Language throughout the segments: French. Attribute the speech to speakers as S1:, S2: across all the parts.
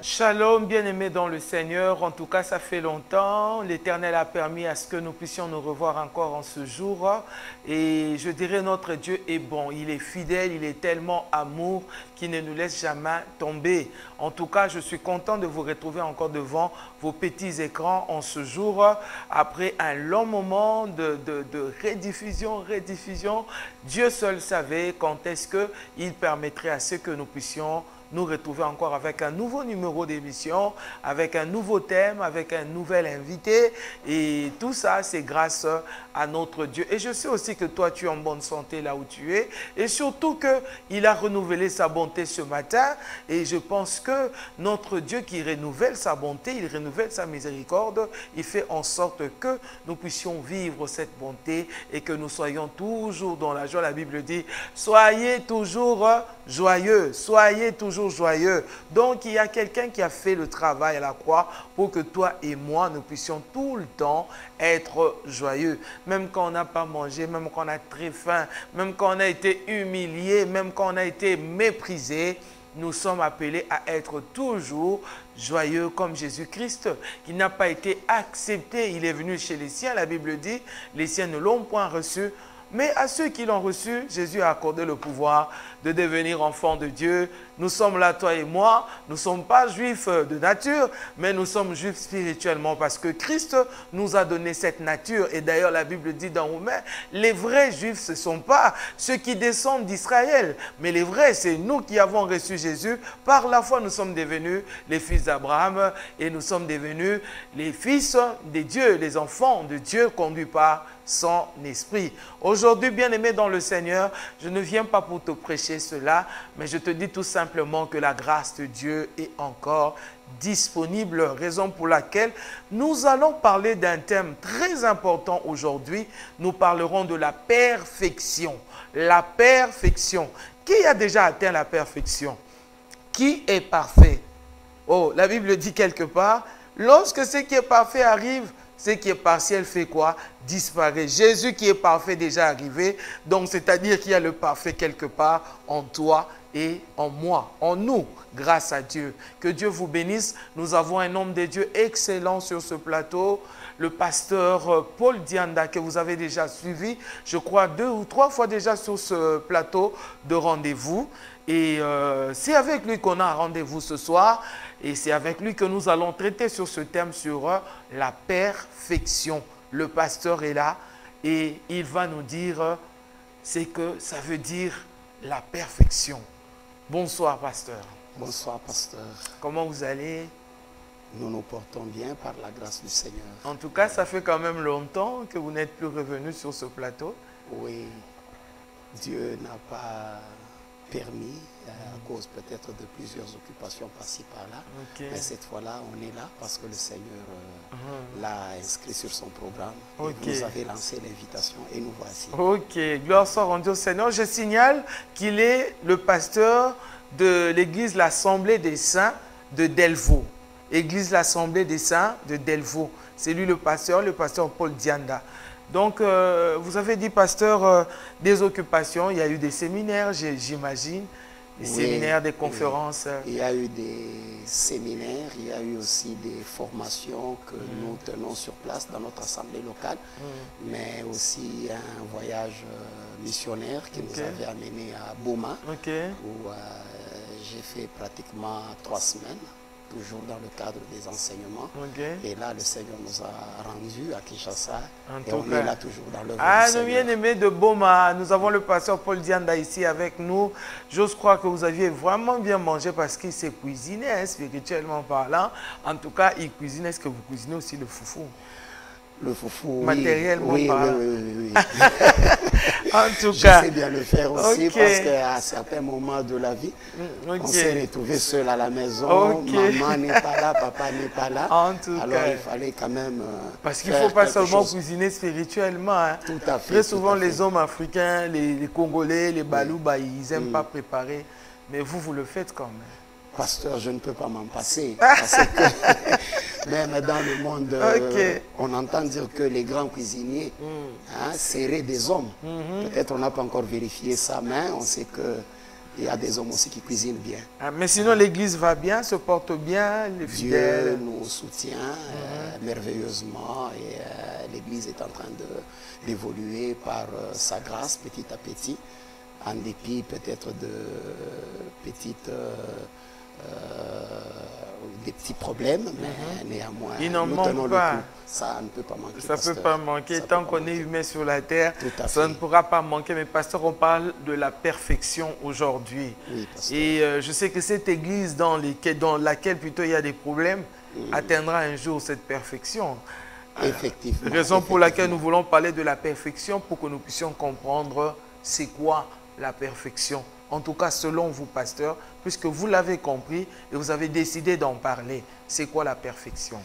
S1: Shalom, bien-aimés dans le Seigneur. En tout cas, ça fait longtemps. L'Éternel a permis à ce que nous puissions nous revoir encore en ce jour. Et je dirais, notre Dieu est bon. Il est fidèle, il est tellement amour qu'il ne nous laisse jamais tomber. En tout cas, je suis content de vous retrouver encore devant vos petits écrans en ce jour. Après un long moment de rediffusion. Dieu seul savait quand est-ce qu'il permettrait à ce que nous puissions nous retrouver encore avec un nouveau numéro d'émission, avec un nouveau thème, avec un nouvel invité. Et tout ça, c'est grâce à notre Dieu. Et je sais aussi que toi, tu es en bonne santé là où tu es. Et surtout qu'il a renouvelé sa bonté ce matin. Et je pense que notre Dieu qui renouvelle sa bonté, il renouvelle sa miséricorde, il fait en sorte que nous puissions vivre cette bonté et que nous soyons toujours dans la joie. La Bible dit, soyez toujours joyeux, soyez toujours joyeux. Donc, il y a quelqu'un qui a fait le travail à la croix pour que toi et moi, nous puissions tout le temps être joyeux. Même quand on n'a pas mangé, même quand on a très faim, même quand on a été humilié, même quand on a été méprisé, nous sommes appelés à être toujours joyeux comme Jésus-Christ, qui n'a pas été accepté. Il est venu chez les siens, la Bible dit, les siens ne l'ont point reçu. Mais à ceux qui l'ont reçu, Jésus a accordé le pouvoir de devenir enfants de Dieu. Nous sommes là, toi et moi. Nous ne sommes pas juifs de nature, mais nous sommes juifs spirituellement parce que Christ nous a donné cette nature. Et d'ailleurs, la Bible dit dans Romains, les vrais juifs, ce ne sont pas ceux qui descendent d'Israël. Mais les vrais, c'est nous qui avons reçu Jésus. Par la foi, nous sommes devenus les fils d'Abraham et nous sommes devenus les fils de Dieu, les enfants de Dieu conduits par son esprit. Aujourd'hui, bien-aimé dans le Seigneur, je ne viens pas pour te prêcher cela, mais je te dis tout simplement que la grâce de Dieu est encore disponible, raison pour laquelle nous allons parler d'un thème très important aujourd'hui. Nous parlerons de la perfection. La perfection. Qui a déjà atteint la perfection? Qui est parfait? Oh, la Bible dit quelque part, lorsque ce qui est parfait arrive, ce qui est partiel fait quoi? Disparaît. Jésus qui est parfait déjà arrivé. Donc, c'est-à-dire qu'il y a le parfait quelque part en toi et en moi, en nous, grâce à Dieu. Que Dieu vous bénisse. Nous avons un homme de Dieu excellent sur ce plateau, le pasteur Paul Dianda, que vous avez déjà suivi, je crois 2 ou 3 fois déjà sur ce plateau de rendez-vous. Et c'est avec lui qu'on a un rendez-vous ce soir. Et c'est avec lui que nous allons traiter sur ce thème, sur la perfection. Le pasteur est là et il va nous dire ce que ça veut dire la perfection. Bonsoir, pasteur.
S2: Bonsoir, pasteur.
S1: Comment vous allez?
S2: Nous nous portons bien par la grâce du Seigneur.
S1: En tout cas, ça fait quand même longtemps que vous n'êtes plus revenu sur ce plateau.
S2: Oui, Dieu n'a pas permis, à cause peut-être de plusieurs occupations par-ci par-là.
S1: Okay.
S2: Mais cette fois-là, on est là parce que le Seigneur l'a inscrit sur son programme.
S1: Okay.
S2: Et vous avez lancé l'invitation et nous voici.
S1: Ok, gloire soit rendue au Seigneur. Je signale qu'il est le pasteur de l'église L'Assemblée des Saints de Delvaux. Église L'Assemblée des Saints de Delvaux. C'est lui le pasteur Paul Dianda. Donc, vous avez dit, pasteur, des occupations, il y a eu des séminaires, j'imagine, des séminaires, des conférences.
S2: Il y a eu des séminaires, il y a eu aussi des formations que nous tenons sur place dans notre assemblée locale, mais aussi un voyage missionnaire qui nous avait amené à Boma, où j'ai fait pratiquement 3 semaines. Toujours dans le cadre des enseignements. Et là, le Seigneur nous a rendus à Kinshasa. Et on est là toujours dans l'œuvre du Seigneur.
S1: Nous bien-aimés de Boma, nous avons le pasteur Paul Dianda ici avec nous. J'ose croire que vous aviez vraiment bien mangé parce qu'il s'est cuisiné, hein, spirituellement parlant. En tout cas, il cuisine. Est-ce que vous cuisinez aussi le foufou?
S2: Le foufou,
S1: matériellement
S2: oui.
S1: parlant.
S2: Oui.
S1: En tout cas,
S2: je sais bien le faire aussi parce qu'à certains moments de la vie, on s'est retrouvé seul à la maison, maman n'est pas là, papa n'est pas là.
S1: En tout
S2: alors
S1: cas,
S2: il fallait quand même
S1: parce qu'il ne faut pas seulement cuisiner spirituellement. Hein.
S2: Tout à fait.
S1: Très souvent, les hommes africains, les Congolais, les Balouba, ils n'aiment pas préparer. Mais vous le faites quand même.
S2: Pasteur, je ne peux pas m'en passer. Parce que même dans le monde, on entend dire que les grands cuisiniers seraient des hommes. Peut-être on n'a pas encore vérifié ça, mais on sait que Il y a des hommes aussi qui cuisinent bien.
S1: Ah, mais sinon, l'église va bien, se porte bien, les fidèles.
S2: Dieu nous soutient merveilleusement et l'église est en train d'évoluer par sa grâce petit à petit, en dépit peut-être de petites... des petits problèmes, mais néanmoins,
S1: Il n'en
S2: nous
S1: manque
S2: tenons
S1: pas.
S2: le coup. Ça ne peut pas manquer.
S1: Ça ne peut pas manquer. Tant qu'on est humain sur la terre,
S2: Tout à
S1: ça
S2: fait.
S1: ne pourra pas manquer. Mais pasteur, on parle de la perfection aujourd'hui.
S2: Oui, pasteur.
S1: Et je sais que cette église dans laquelle plutôt il y a des problèmes atteindra un jour cette perfection.
S2: Effectivement.
S1: Raison pour laquelle nous voulons parler de la perfection, pour que nous puissions comprendre c'est quoi la perfection. En tout cas, selon vous, pasteur, puisque vous l'avez compris et vous avez décidé d'en parler, c'est quoi la perfection?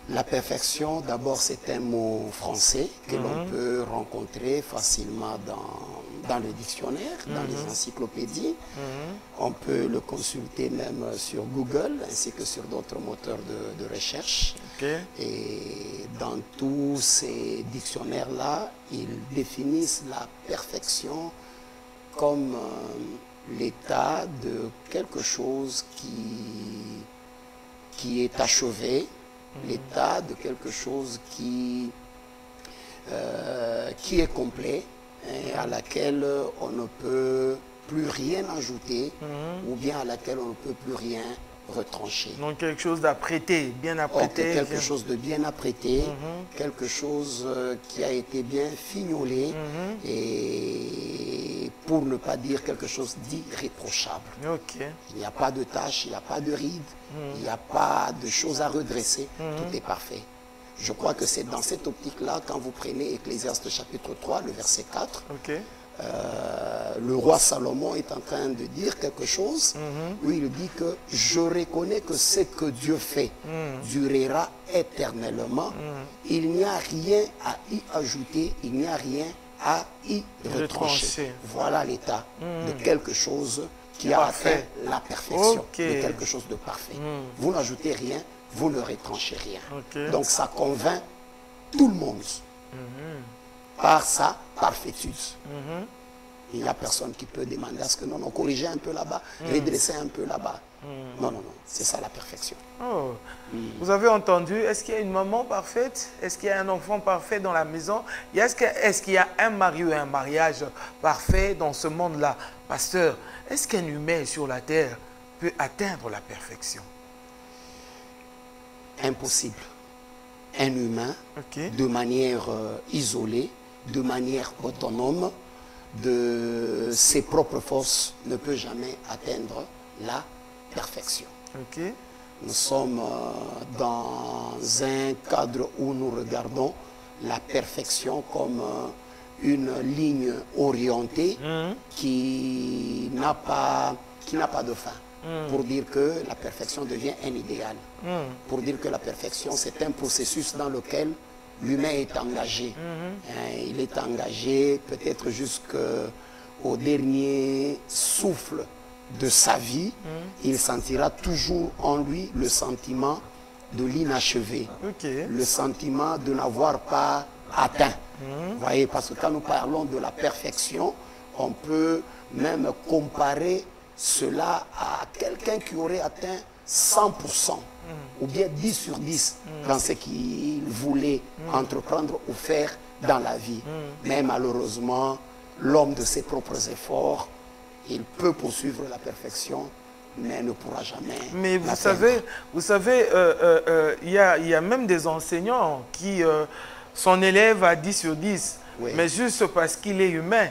S2: La perfection, d'abord, c'est un mot français que l'on peut rencontrer facilement dans le dictionnaire, dans les encyclopédies. On peut le consulter même sur Google, ainsi que sur d'autres moteurs de recherche.
S1: Okay.
S2: Et dans tous ces dictionnaires-là, ils définissent la perfection comme l'état de quelque chose qui est achevé, l'état de quelque chose qui est complet et à laquelle on ne peut plus rien ajouter ou bien à laquelle on ne peut plus rien retrancher.
S1: Donc quelque chose d'apprêté, bien apprêté.
S2: Quelque chose de bien apprêté, quelque chose qui a été bien fignolé et pour ne pas dire quelque chose d'irréprochable.
S1: Okay.
S2: Il n'y a pas de taches, il n'y a pas de rides, il n'y a pas de choses à redresser, tout est parfait. Je crois que c'est dans cette optique-là, quand vous prenez Ecclésiaste chapitre 3, le verset 4,
S1: Okay.
S2: Le roi Salomon est en train de dire quelque chose où il dit que je reconnais que ce que Dieu fait durera éternellement. Il n'y a rien à y ajouter, il n'y a rien à y retrancher. Voilà l'état de quelque chose qui a atteint la perfection, de quelque chose de parfait. Vous n'ajoutez rien, vous ne retranchez rien.
S1: Okay.
S2: Donc ça convainc tout le monde par sa parfaitude. Il n'y a personne qui peut demander à ce que non, corriger un peu là-bas, redresser un peu là-bas. Non, c'est ça la perfection.
S1: Oh. Vous avez entendu, est-ce qu'il y a une maman parfaite? Est-ce qu'il y a un enfant parfait dans la maison? Est-ce qu'il y a un mari ou un mariage parfait dans ce monde-là? Pasteur, est-ce qu'un humain sur la terre peut atteindre la perfection?
S2: Impossible. Un humain, de manière isolée, de manière autonome, de ses propres forces, ne peut jamais atteindre la perfection.
S1: Okay.
S2: Nous sommes dans un cadre où nous regardons la perfection comme une ligne orientée qui n'a pas de fin. Pour dire que la perfection devient un idéal. Pour dire que la perfection, c'est un processus dans lequel l'humain est engagé. Il est engagé peut-être jusqu'au dernier souffle de sa vie. Il sentira toujours en lui le sentiment de l'inachevé, le sentiment de n'avoir pas atteint. Vous voyez, parce que quand nous parlons de la perfection, on peut même comparer cela à quelqu'un qui aurait atteint 100% ou bien 10 sur 10 dans ce qu'il voulait entreprendre ou faire dans la vie. Mais malheureusement, l'homme de ses propres efforts, il peut poursuivre la perfection, mais ne pourra jamais.
S1: Mais vous savez, il y a même des enseignants qui, son élève a 10 sur 10.
S2: Oui.
S1: Mais juste parce qu'il est humain,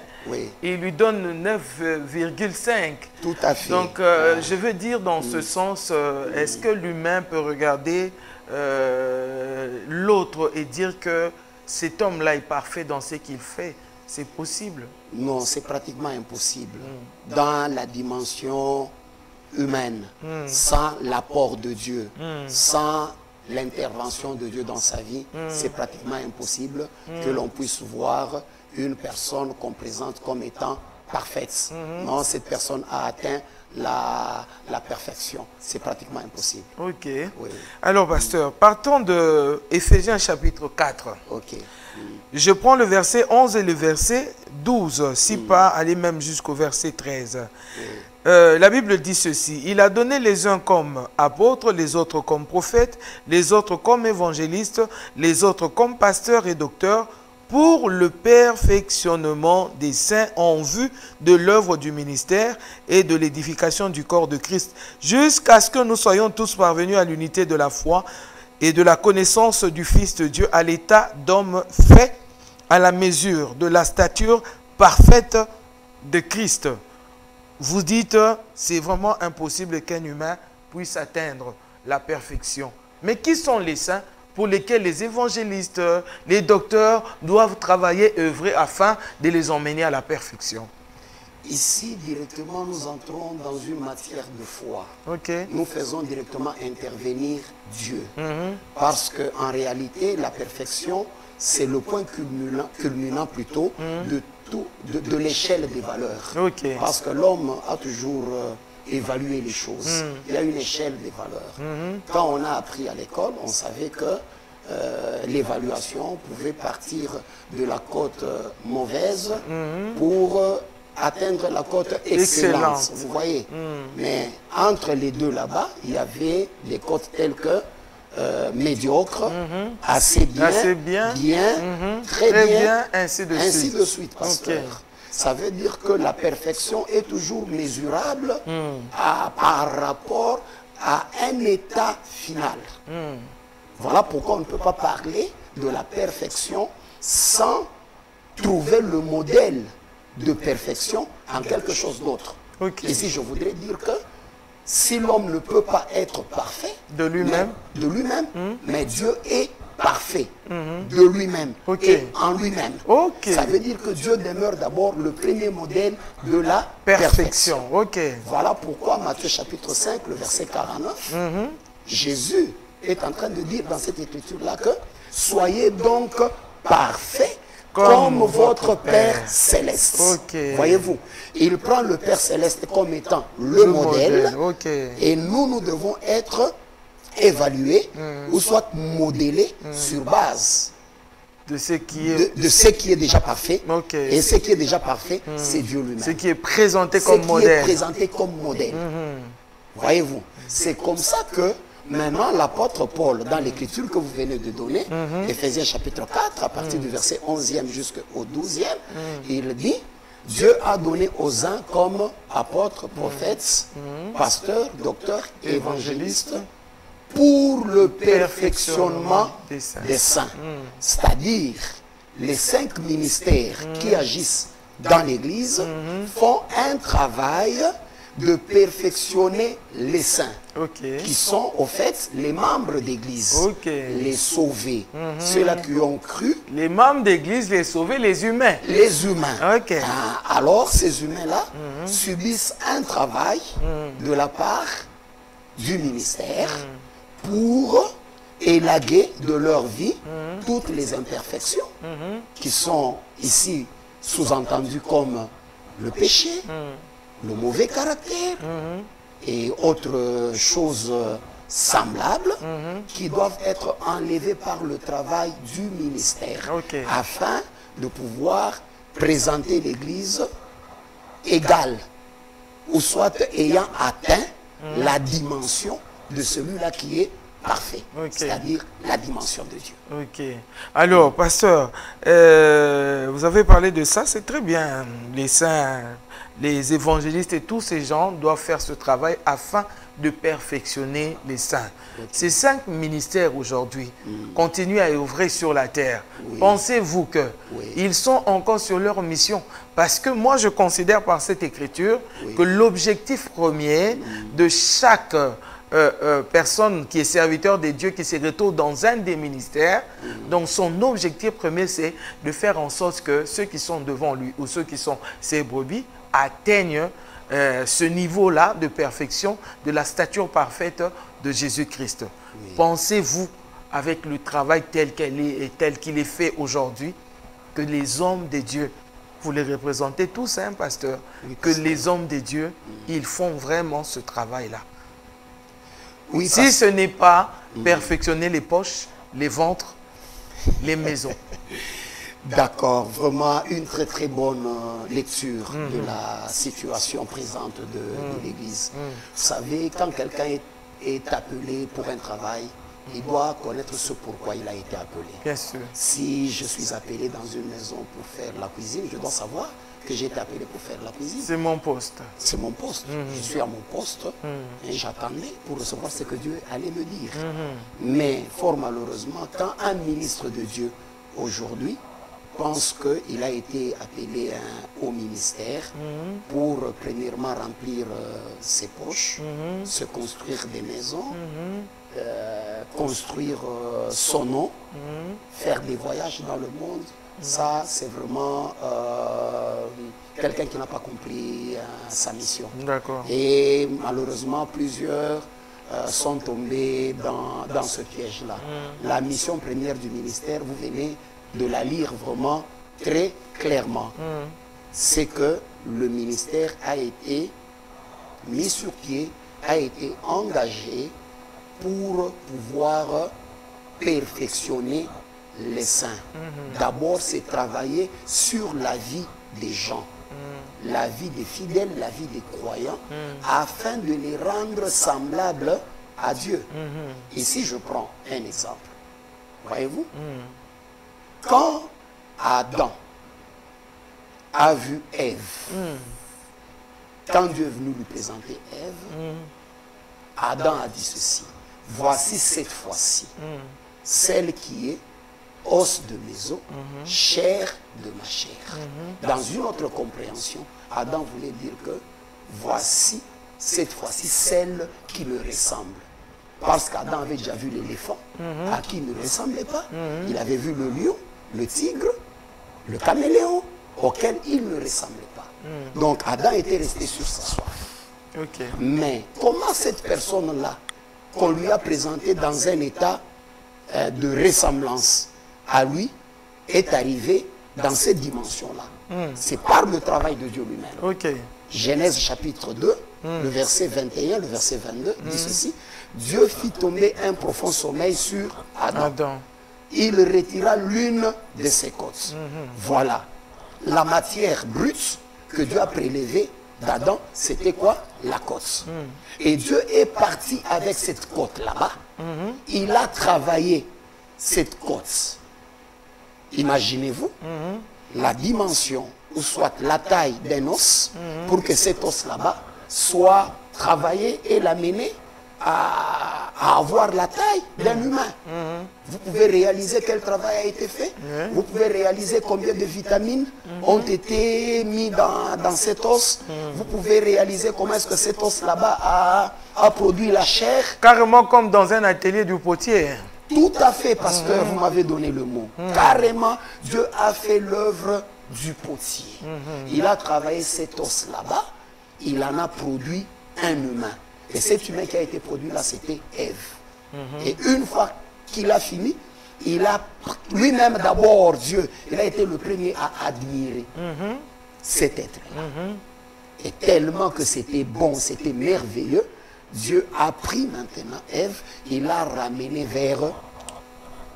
S1: il lui donne 9,5.
S2: Tout à fait.
S1: Donc, je veux dire dans ce sens, est-ce que l'humain peut regarder l'autre et dire que cet homme-là est parfait dans ce qu'il fait? C'est possible?
S2: Non, c'est pratiquement impossible. Dans la dimension humaine, sans l'apport de Dieu, sans l'intervention de Dieu dans sa vie, c'est pratiquement impossible que l'on puisse voir une personne qu'on présente comme étant parfaite. Non, cette personne a atteint la perfection. C'est pratiquement impossible.
S1: Ok.
S2: Oui.
S1: Alors, pasteur, partons de Éphésiens chapitre 4.
S2: Ok.
S1: Je prends le verset 11 et le verset 12, si pas aller même jusqu'au verset 13. La Bible dit ceci: il a donné les uns comme apôtres, les autres comme prophètes, les autres comme évangélistes, les autres comme pasteurs et docteurs, pour le perfectionnement des saints en vue de l'œuvre du ministère et de l'édification du corps de Christ, jusqu'à ce que nous soyons tous parvenus à l'unité de la foi et de la connaissance du Fils de Dieu, à l'état d'homme fait à la mesure de la stature parfaite de Christ. Vous dites, c'est vraiment impossible qu'un humain puisse atteindre la perfection. Mais qui sont les saints pour lesquels les évangélistes, les docteurs doivent travailler, œuvrer afin de les emmener à la perfection?
S2: Ici, directement, nous entrons dans une matière de foi. Nous faisons directement intervenir Dieu. Parce qu'en réalité, la perfection, c'est le point culminant plutôt de l'échelle des valeurs. Parce que l'homme a toujours évalué les choses. Il y a une échelle des valeurs. Quand on a appris à l'école, on savait que l'évaluation pouvait partir de la cote mauvaise pour atteindre la cote excellente. Vous voyez. Mais entre les deux là-bas, il y avait des cotes telles que médiocre, assez bien, très bien, ainsi de suite, pasteur. Ça veut dire que la perfection est toujours mesurable par rapport à un état final. Voilà pourquoi on ne peut pas parler de la perfection sans trouver le modèle de perfection en quelque chose d'autre. Ici, je voudrais dire que si l'homme ne peut pas être parfait de lui-même, mais Dieu est parfait de lui-même et en lui-même. Ça veut dire que Dieu demeure d'abord le premier modèle de la perfection. Voilà pourquoi Matthieu chapitre 5, le verset 49, Jésus est en train de dire dans cette écriture-là que soyez donc parfaits comme votre Père céleste. Voyez-vous, il prend le Père céleste comme étant le modèle. Et nous devons être évalués ou soit modélés sur base
S1: de ce qui est,
S2: ce qui est déjà parfait. Et ce qui est déjà parfait, c'est Dieu lui-même.
S1: Ce qui est présenté comme modèle.
S2: Voyez-vous, c'est comme ça que maintenant, l'apôtre Paul, dans l'écriture que vous venez de donner, Éphésiens chapitre 4, à partir du verset 11e jusqu'au 12e, il dit, Dieu a donné aux uns comme apôtres, prophètes, pasteurs, docteurs, évangélistes, pour le perfectionnement des saints. C'est-à-dire, les 5 ministères qui agissent dans l'Église font un travail de perfectionner les saints, qui sont au fait les membres d'église, les sauvés, ceux-là qui ont cru.
S1: Les membres d'église, les sauvés, les humains.
S2: Les humains. Alors ces humains-là subissent un travail de la part du ministère pour élaguer de leur vie toutes les imperfections qui sont ici sous-entendues comme le péché, le mauvais caractère et autres choses semblables qui doivent être enlevées par le travail du ministère afin de pouvoir présenter l'Église égale ou soit ayant atteint la dimension de celui-là qui est parfait, c'est-à-dire la dimension de Dieu.
S1: Alors, pasteur, vous avez parlé de ça, c'est très bien. Les saints, les évangélistes et tous ces gens doivent faire ce travail afin de perfectionner les saints. Ces 5 ministères aujourd'hui continuent à œuvrer sur la terre. Pensez-vous qu'ils sont encore sur leur mission? Parce que moi, je considère par cette écriture que l'objectif premier de chaque personne qui est serviteur de Dieu, qui se retrouve dans un des ministères, donc son objectif premier, c'est de faire en sorte que ceux qui sont devant lui ou ceux qui sont ses brebis atteignent ce niveau-là de perfection, de la stature parfaite de Jésus-Christ. Pensez-vous, avec le travail tel qu'il est et tel qu'il est fait aujourd'hui, que les hommes de Dieu, vous les représentez tous, hein, pasteur, que les hommes de Dieu, ils font vraiment ce travail-là? Si ce n'est pas perfectionner les poches, les ventres, les maisons.
S2: D'accord, vraiment une très très bonne lecture de la situation présente de l'Église. Vous savez, quand quelqu'un est appelé pour un travail, il doit connaître ce pourquoi il a été appelé.
S1: Bien sûr.
S2: Si je suis appelé dans une maison pour faire la cuisine, je dois savoir que j'ai été appelé pour faire la cuisine.
S1: C'est mon poste.
S2: C'est mon poste. Je suis à mon poste et j'attendais pour recevoir ce que Dieu allait me dire. Mais fort malheureusement, quand un ministre de Dieu aujourd'hui pense qu'il a été appelé à un haut ministère pour premièrement remplir ses poches, se construire des maisons, construire son nom, faire des voyages dans le monde, ça c'est vraiment quelqu'un qui n'a pas compris sa mission.
S1: D'accord.
S2: Et malheureusement plusieurs sont tombés dans ce piège-là. La mission première du ministère, vous venez de la lire vraiment très clairement. C'est que le ministère a été mis sur pied, a été engagé pour pouvoir perfectionner les saints. D'abord, c'est travailler sur la vie des gens, la vie des fidèles, la vie des croyants, afin de les rendre semblables à Dieu. Ici, je prends un exemple. Voyez-vous? Quand Adam a vu Ève, quand Dieu est venu lui présenter Ève, Adam a dit ceci: voici cette fois-ci, celle qui est os de mes os, chair de ma chair. Dans une autre compréhension, Adam voulait dire que voici cette fois-ci celle qui me ressemble. Parce qu'Adam avait déjà vu l'éléphant, à qui il ne ressemblait pas. Il avait vu le lion, le tigre, le caméléon, auquel il ne ressemblait pas. Donc Adam était resté sur sa soif. Mais comment cette personne-là, qu'on lui a présentée dans un état de ressemblance à lui, est arrivée dans cette dimension-là? C'est par le travail de Dieu lui-même. Genèse chapitre 2, le verset 21, le verset 22, dit ceci: Dieu fit tomber un profond sommeil sur Adam. Il retira l'une de ses côtes. Voilà. La matière brute que Dieu a prélevée d'Adam, c'était quoi? La côte. Et Dieu est parti avec cette côte là-bas. Il a travaillé cette côte. Imaginez-vous la dimension, ou soit la taille d'un os, pour que cet os là-bas soit travaillé et l'amener à avoir la taille d'un humain. Vous pouvez réaliser quel travail a été fait. Vous pouvez réaliser combien de vitamines ont été mis dans cet os. Vous pouvez réaliser comment est-ce que cet os là-bas a produit la chair.
S1: Carrément comme dans un atelier du potier.
S2: Tout à fait, pasteur, vous m'avez donné le mot. Carrément, Dieu a fait l'œuvre du potier. Il a travaillé cet os là-bas. Il en a produit un humain. Et cet humain qui a été produit là, c'était Ève. Et une fois qu'il a fini, il a lui-même d'abord, Dieu, il a été le premier à admirer cet être-là. Et tellement que c'était bon, c'était merveilleux, Dieu a pris maintenant Ève, il l'a ramené vers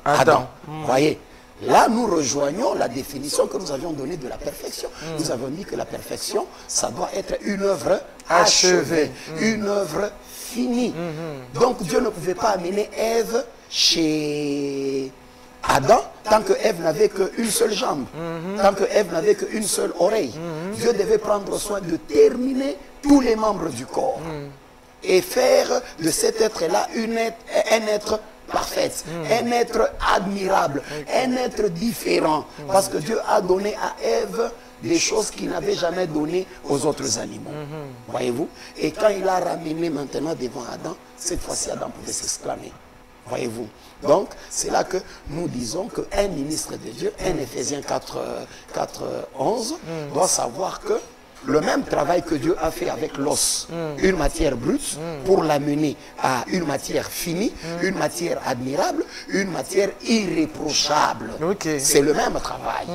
S2: Adam. Voyez, là nous rejoignons la définition que nous avions donnée de la perfection. Nous avons dit que la perfection, ça doit être une œuvre achevée, une œuvre finie. Donc Dieu ne pouvait pas amener Ève chez Adam tant que Ève n'avait qu'une seule jambe, tant que Ève n'avait qu'une seule oreille. Dieu devait prendre soin de terminer tous les membres du corps et faire de cet être-là un être parfait, un être admirable, un être différent. Parce que Dieu a donné à Ève des choses qu'il n'avait jamais données aux autres animaux. Voyez-vous? Et quand il a ramené maintenant devant Adam, cette fois-ci Adam pouvait s'exclamer. Voyez-vous? Donc, c'est là que nous disons qu'un ministre de Dieu, un Éphésiens 4:11, doit savoir que le même travail que Dieu a fait avec l'os, une matière brute, pour l'amener à une matière finie, une matière admirable, une matière irréprochable. C'est le même travail.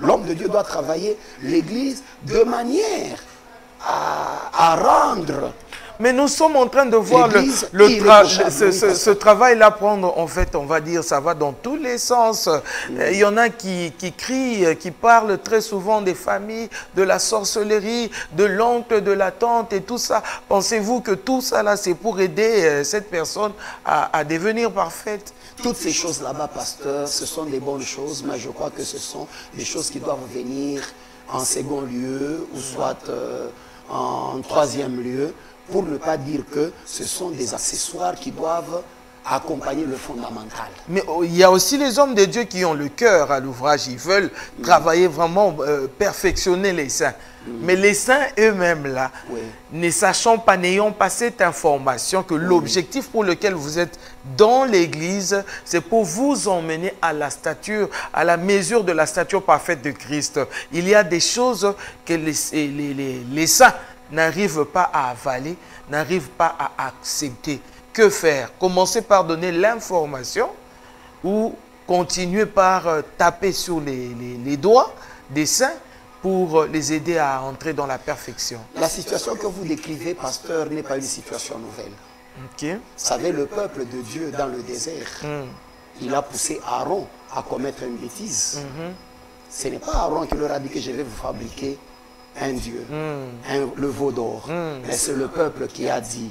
S2: L'homme de Dieu doit travailler l'Église de manière à rendre
S1: Mais nous sommes en train de voir ce travail-là prendre, en fait, on va dire, ça va dans tous les sens. Il y en a qui crient, qui parlent très souvent des familles, de la sorcellerie, de l'oncle, de la tante et tout ça. Pensez-vous que tout ça, là, c'est pour aider cette personne à devenir parfaite?
S2: Toutes ces choses là-bas, pasteur, ce sont des bonnes choses, mais je crois que ce sont des choses qui doivent venir en second lieu ou soit en troisième lieu, pour ne pas dire que ce sont des accessoires qui doivent accompagner le fondamental.
S1: Mais il y a aussi les hommes de Dieu qui ont le cœur à l'ouvrage. Ils veulent travailler vraiment, perfectionner les saints. Mais les saints eux-mêmes, là, ne sachant pas, n'ayant pas cette information que l'objectif pour lequel vous êtes dans l'Église, c'est pour vous emmener à la stature, à la mesure de la stature parfaite de Christ. Il y a des choses que les saints n'arrivent pas à avaler, n'arrivent pas à accepter. Que faire? Commencer par donner l'information ou continuer par taper sur les doigts des saints pour les aider à entrer dans la perfection?
S2: La situation que vous décrivez, pasteur, n'est pas une situation nouvelle.
S1: Okay.
S2: Vous savez, le peuple de Dieu dans le désert, il a poussé Aaron à commettre une bêtise. Ce n'est pas Aaron qui leur a dit que je vais vous fabriquer un dieu, le veau d'or. Mais c'est le peuple qui a dit,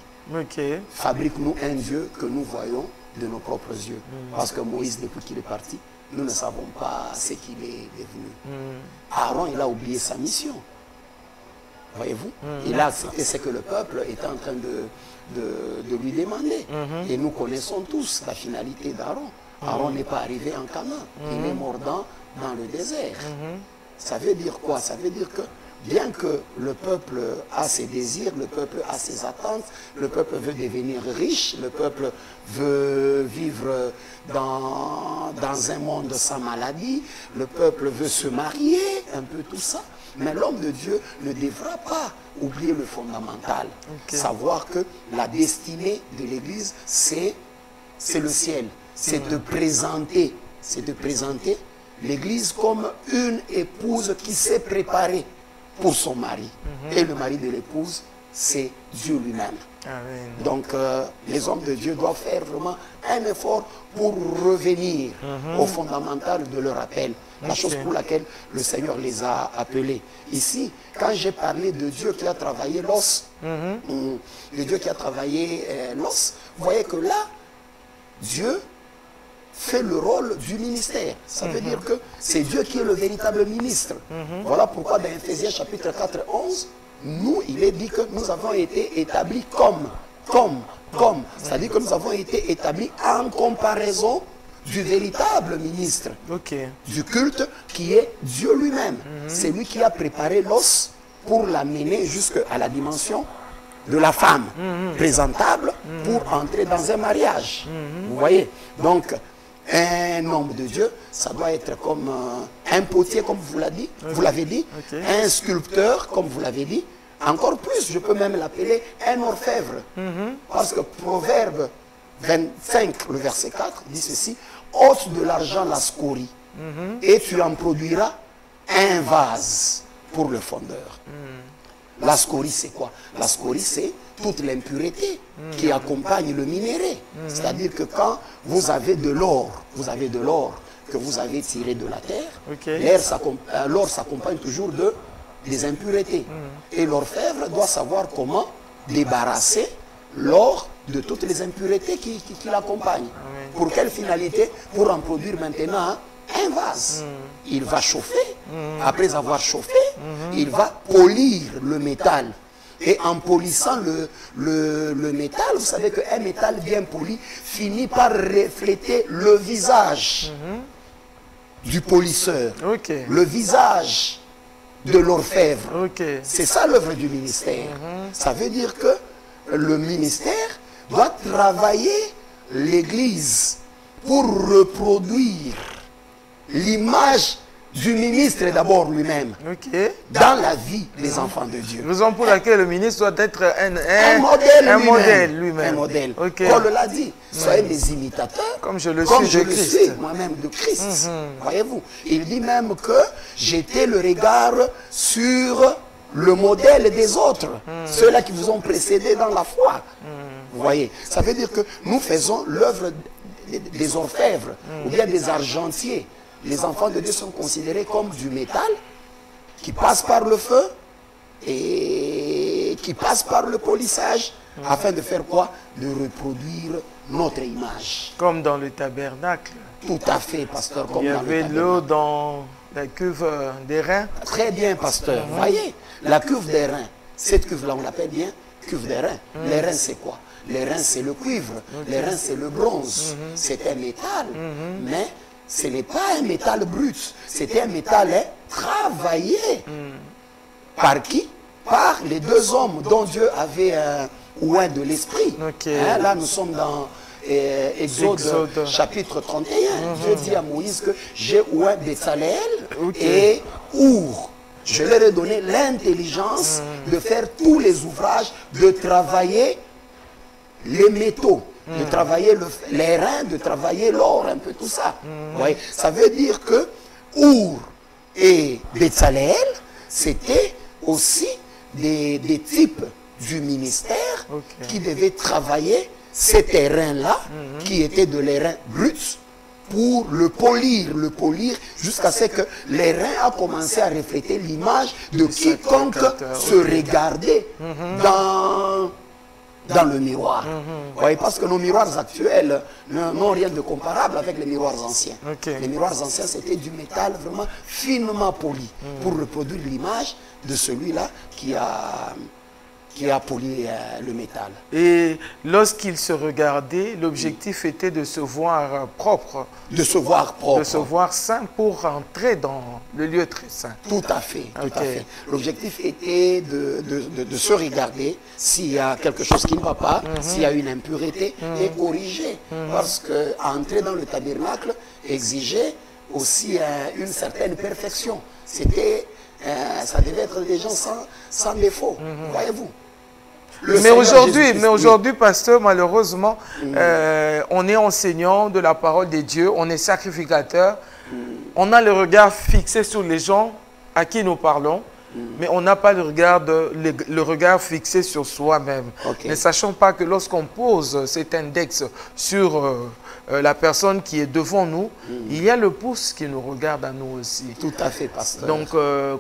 S2: fabrique-nous un dieu que nous voyons de nos propres yeux. Parce que Moïse, depuis qu'il est parti, nous ne savons pas ce qu'il est devenu. Aaron, il a oublié sa mission. Voyez-vous? Il a accepté ce que le peuple était en train de lui demander. Et nous connaissons tous la finalité d'Aaron. Aaron n'est pas arrivé en Canaan. Il est mort dans le désert. Ça veut dire quoi? Ça veut dire que bien que le peuple a ses désirs, le peuple a ses attentes, le peuple veut devenir riche, le peuple veut vivre dans un monde sans maladie, le peuple veut se marier, un peu tout ça. Mais l'homme de Dieu ne devra pas oublier le fondamental. Savoir que la destinée de l'Église, c'est le ciel. C'est de présenter l'Église comme une épouse qui s'est préparée pour son mari. Et le mari de l'épouse, c'est Dieu lui-même. Donc, les hommes de Dieu doivent faire vraiment un effort pour revenir au fondamental de leur appel. La chose pour laquelle le Seigneur les a appelés. Ici, quand j'ai parlé de Dieu qui a travaillé l'os, de Dieu qui a travaillé l'os, vous voyez que là, Dieu fait le rôle du ministère. Ça veut dire que c'est Dieu qui est le véritable ministre. Voilà pourquoi dans Ephésiens chapitre 4, 11, nous, il est dit que nous avons été établis comme. C'est-à-dire que nous avons été établis en comparaison du véritable ministre du culte qui est Dieu lui-même. C'est lui qui a préparé l'os pour l'amener jusqu'à la dimension de la femme présentable pour entrer dans un mariage. Vous voyez? Donc, un homme de Dieu, ça doit être comme un potier, comme vous l'avez dit, un sculpteur, comme vous l'avez dit. Encore plus, je peux même l'appeler un orfèvre. Parce que Proverbe 25, le verset 4, dit ceci: ôte de l'argent la scorie, et tu en produiras un vase pour le fondeur. La scorie, c'est quoi? La scorie, c'est toute l'impureté qui accompagne le minerai. C'est-à-dire que quand vous avez de l'or, que vous avez tiré de la terre, l'or s'accompagne toujours des impuretés. Et l'orfèvre doit savoir comment débarrasser l'or de toutes les impuretés qui l'accompagnent. Pour quelle finalité? Pour en produire maintenant un vase. Il va chauffer. Après avoir chauffé, il va polir le métal. Et en polissant le métal, vous savez qu'un métal bien poli finit par refléter le visage du polisseur, le visage de l'orfèvre. C'est ça l'œuvre du ministère. Ça veut dire que le ministère doit travailler l'Église pour reproduire l'image du ministre d'abord lui-même, dans la vie des enfants de Dieu.
S1: Raison pour laquelle le ministre doit être un modèle lui-même.
S2: Un modèle. Paul l'a dit, soyez des imitateurs,
S1: comme je le
S2: suis moi-même de Christ. Voyez-vous, il dit même que j'étais le regard sur le modèle des autres, ceux-là qui vous ont précédé dans la foi. Vous voyez, ça veut dire que nous faisons l'œuvre des orfèvres ou bien des argentiers. Les enfants de Dieu sont considérés comme du métal qui passe par le feu et qui passe par le polissage afin de faire quoi? De reproduire notre image.
S1: Comme dans le tabernacle.
S2: Tout à fait, pasteur. Comme
S1: il y avait l'eau dans la cuve des reins.
S2: Très bien, pasteur. Vous voyez, la cuve des reins, cette cuve-là, on l'appelle bien cuve des reins. Les reins, c'est quoi? Les reins, c'est le cuivre. Les reins, c'est le bronze. C'est un métal. Mais ce n'est pas un métal brut. C'était un métal travaillé. Par qui? Par les deux hommes dont Dieu avait un oint de l'esprit. Là, nous sommes dans Exode chapitre 31. Dieu dit à Moïse que j'ai oint Bétzalel et Our. Je leur ai donné l'intelligence de faire tous les ouvrages, de travailler les métaux, de travailler les reins, de travailler l'or, un peu tout ça. Ouais. Ça veut dire que Our et Bétzalel, c'était aussi des types du ministère qui devaient travailler ces terrains-là, qui étaient de les reins bruts, pour le polir jusqu'à ce que les reins a commencé à refléter l'image de quiconque se regardait dans le miroir. Vous voyez, parce que nos miroirs actuels n'ont rien de comparable avec les miroirs anciens. Les miroirs anciens, c'était du métal vraiment finement poli pour reproduire l'image de celui-là qui a poli le métal.
S1: Et lorsqu'il se regardait, l'objectif était de se voir propre.
S2: De se voir propre.
S1: De se voir saint pour rentrer dans le lieu très saint.
S2: Tout à fait. Tout à fait. L'objectif était de se regarder s'il y a quelque chose qui ne va pas, s'il y a une impureté, et corriger. Parce qu'entrer dans le tabernacle exigeait aussi une certaine perfection. Ça devait être des gens sans défaut, voyez-vous.
S1: Mais aujourd'hui, pasteur, malheureusement, on est enseignant de la parole de Dieu, on est sacrificateur, on a le regard fixé sur les gens à qui nous parlons, mais on n'a pas le regard fixé sur soi-même. Ne sachant pas que lorsqu'on pose cet index sur la personne qui est devant nous, il y a le pouce qui nous regarde à nous aussi.
S2: Tout à fait, pasteur.
S1: Donc,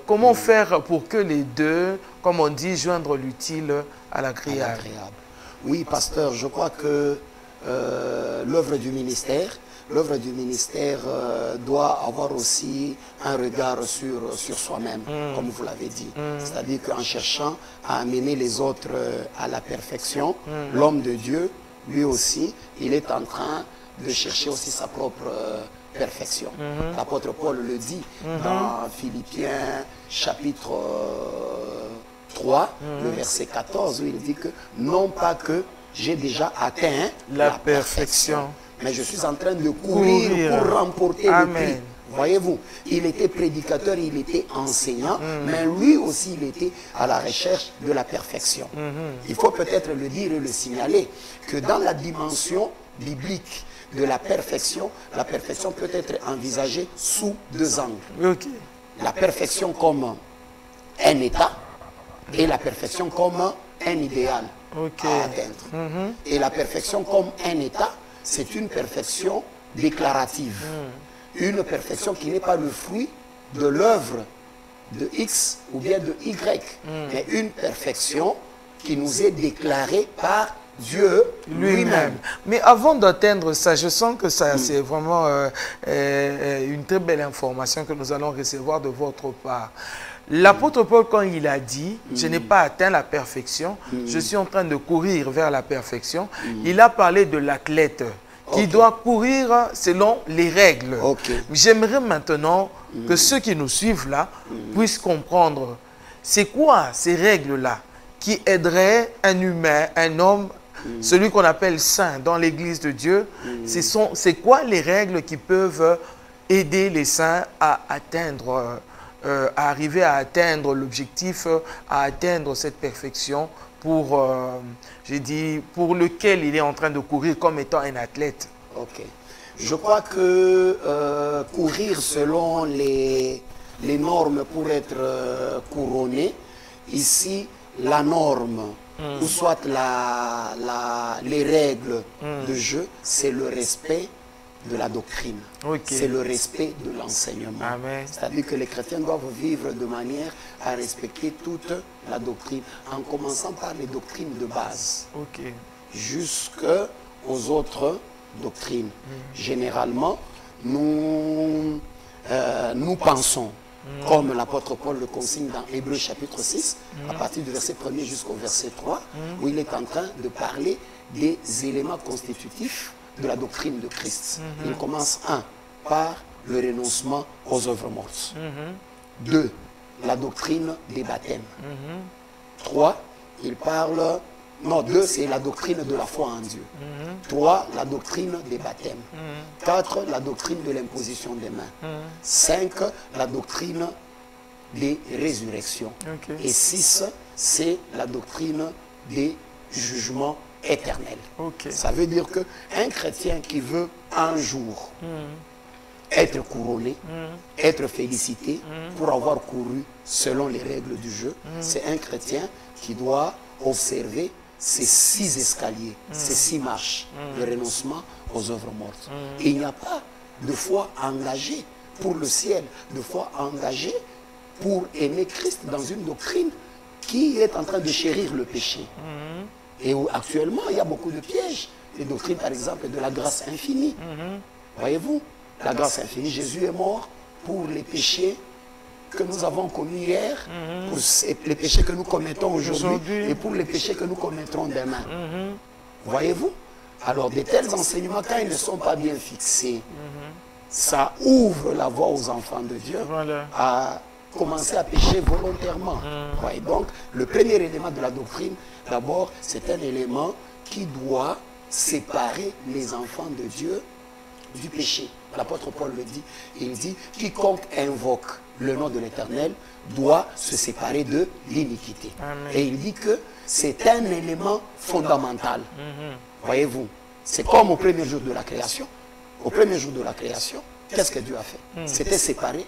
S1: comment faire pour que les deux, comme on dit, joindre l'utile à l'agréable?
S2: Oui, pasteur, je crois que l'œuvre du ministère doit avoir aussi un regard sur soi-même, comme vous l'avez dit. C'est-à-dire qu'en cherchant à amener les autres à la perfection, l'homme de Dieu, lui aussi, il est en train de chercher aussi sa propre perfection. L'apôtre Paul le dit dans Philippiens chapitre 3, le verset 14, où il dit que non pas que j'ai déjà atteint
S1: la perfection,
S2: mais je suis en train de courir pour remporter le prix. Voyez-vous, il était prédicateur, il était enseignant, mais lui aussi, il était à la recherche de la perfection. Il faut peut-être le dire et le signaler, que dans la dimension biblique de la perfection peut être envisagée sous deux angles. La perfection comme un état et la perfection comme un idéal à atteindre. Et la perfection comme un état, c'est une perfection déclarative. Une perfection qui n'est pas le fruit de l'œuvre de X ou bien de Y, mais une perfection qui nous est déclarée par Dieu lui-même.
S1: Mais avant d'atteindre ça, je sens que ça c'est vraiment une très belle information que nous allons recevoir de votre part. L'apôtre Paul, quand il a dit « Je n'ai pas atteint la perfection, je suis en train de courir vers la perfection », il a parlé de l'athlète qui doit courir selon les règles. J'aimerais maintenant que ceux qui nous suivent là puissent comprendre c'est quoi ces règles-là qui aideraient un humain, un homme, celui qu'on appelle saint dans l'église de Dieu. C'est quoi les règles qui peuvent aider les saints à atteindre à arriver à atteindre l'objectif, à atteindre cette perfection pour, pour lequel il est en train de courir comme étant un athlète.
S2: Je crois que courir selon les normes pour être couronné, ici la norme, ou soit les règles de jeu, c'est le respect de la doctrine. C'est le respect de l'enseignement. C'est-à-dire que les chrétiens doivent vivre de manière à respecter toute la doctrine, en commençant par les doctrines de base, jusqu'aux autres doctrines. Généralement, nous pensons, comme l'apôtre Paul le consigne dans Hébreux chapitre 6, à partir du verset 1er jusqu'au verset 3, où il est en train de parler des éléments constitutifs de la doctrine de Christ. Il commence, 1, par le renoncement aux œuvres mortes. 2, la doctrine des baptêmes. 3, il parle... Non, 2, c'est la doctrine de la foi en Dieu. 3, la doctrine des baptêmes. 4, la doctrine de l'imposition des mains. 5, la doctrine des résurrections. Et 6, c'est la doctrine des jugements éternels. Ça veut dire qu'un chrétien qui veut un jour être couronné, être félicité pour avoir couru selon les règles du jeu, c'est un chrétien qui doit observer ces 6 escaliers, ces 6 marches, le renoncement aux œuvres mortes. Et il n'y a pas de foi engagée pour le ciel, de foi engagée pour aimer Christ dans une doctrine qui est en train de chérir le péché. Et où actuellement, il y a beaucoup de pièges. Les doctrines, par exemple, de la grâce infinie. Voyez-vous, la grâce infinie, Jésus est mort pour les péchés que nous avons commis hier, pour les péchés que nous commettons aujourd'hui et pour les péchés que nous commettrons demain. Voyez-vous? Alors, de tels enseignements, quand ils ne sont pas bien fixés, ça ouvre la voie aux enfants de Dieu à commencer à pécher volontairement. Ouais, donc, le premier élément de la doctrine, d'abord, c'est un élément qui doit séparer les enfants de Dieu du péché. L'apôtre Paul le dit, il dit, quiconque invoque le nom de l'Éternel doit se séparer de l'iniquité. Et il dit que c'est un élément fondamental. Voyez-vous, c'est comme au premier jour de la création. Au premier jour de la création, qu'est-ce que Dieu a fait? C'était séparer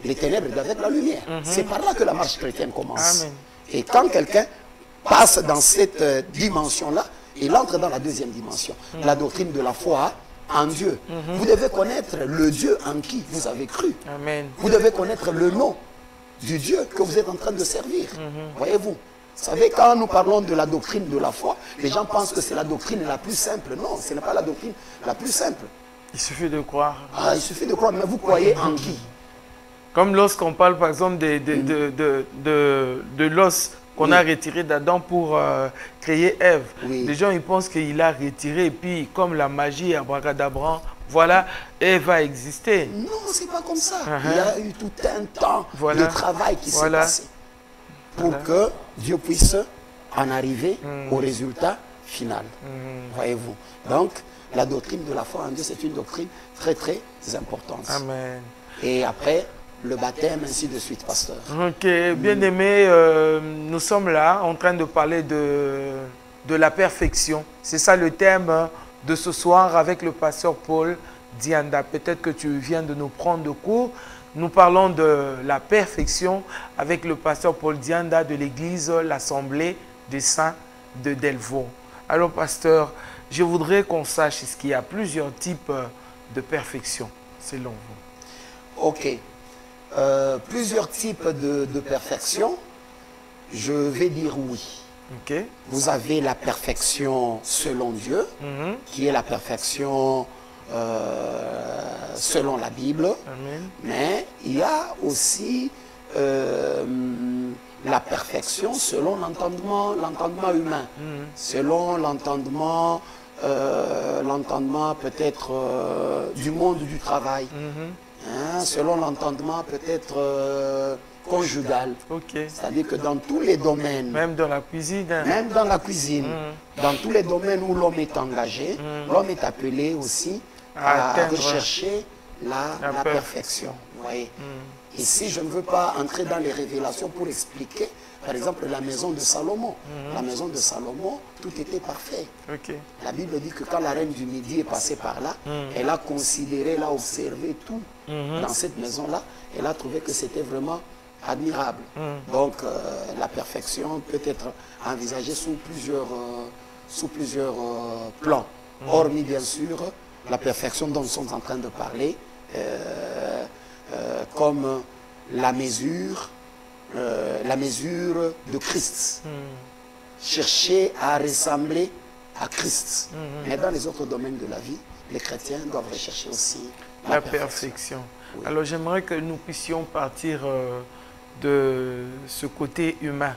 S2: les ténèbres d'avec la lumière. C'est par là que la marche chrétienne commence. Et quand quelqu'un passe dans cette dimension-là, il entre dans la deuxième dimension, la doctrine de la foi en Dieu. Vous devez connaître le Dieu en qui vous avez cru. Vous devez connaître le nom du Dieu que vous êtes en train de servir. Voyez-vous? Vous savez, quand nous parlons de la doctrine de la foi, les gens pensent que c'est la doctrine la plus simple. Non, ce n'est pas la doctrine la plus simple.
S1: Il suffit de croire.
S2: Ah, il suffit de croire, mais vous croyez en qui?
S1: Comme lorsqu'on parle par exemple de l'os qu'on a retiré d'Adam pour créer Ève. Les gens ils pensent qu'il a retiré et puis comme la magie, abracadabra, voilà, Ève a existé.
S2: Non, c'est pas comme ça. Il y a eu tout un temps de travail qui s'est passé pour que Dieu puisse en arriver au résultat final. Voyez-vous. Donc, la doctrine de la foi en Dieu, c'est une doctrine très très importante.
S1: Amen.
S2: Et après, le baptême, ainsi de suite, pasteur.
S1: Ok, bien aimé, nous sommes là en train de parler de la perfection. C'est ça le thème de ce soir avec le pasteur Paul Dianda. Peut-être que tu viens de nous prendre de cours. Nous parlons de la perfection avec le pasteur Paul Dianda de l'église l'Assemblée des Saints de Delvaux. Alors pasteur, je voudrais qu'on sache est-ce qu'il y a plusieurs types de perfection selon vous.
S2: Ok. Plusieurs types de perfection, je vais dire oui. Vous avez la perfection selon Dieu, qui est la perfection selon la Bible. Mais il y a aussi la perfection selon l'entendement humain, selon l'entendement peut-être du monde du travail. Selon l'entendement peut-être conjugal. C'est-à-dire que dans tous les domaines,
S1: même dans la cuisine,
S2: dans tous les domaines où l'homme est engagé, l'homme est appelé aussi à rechercher la perfection. Voyez. Ici, je ne veux pas entrer dans les révélations pour expliquer, par exemple, la maison de Salomon. La maison de Salomon, tout était parfait. La Bible dit que quand la reine du Midi est passée par là, elle a considéré, elle a observé tout dans cette maison-là. Elle a trouvé que c'était vraiment admirable. Donc, la perfection peut être envisagée sous plusieurs plans. Hormis, bien sûr, la perfection dont nous sommes en train de parler, comme la mesure de Christ. Chercher à ressembler à Christ. Mais dans les autres domaines de la vie, les chrétiens doivent rechercher aussi
S1: la perfection. Oui. Alors j'aimerais que nous puissions partir de ce côté humain,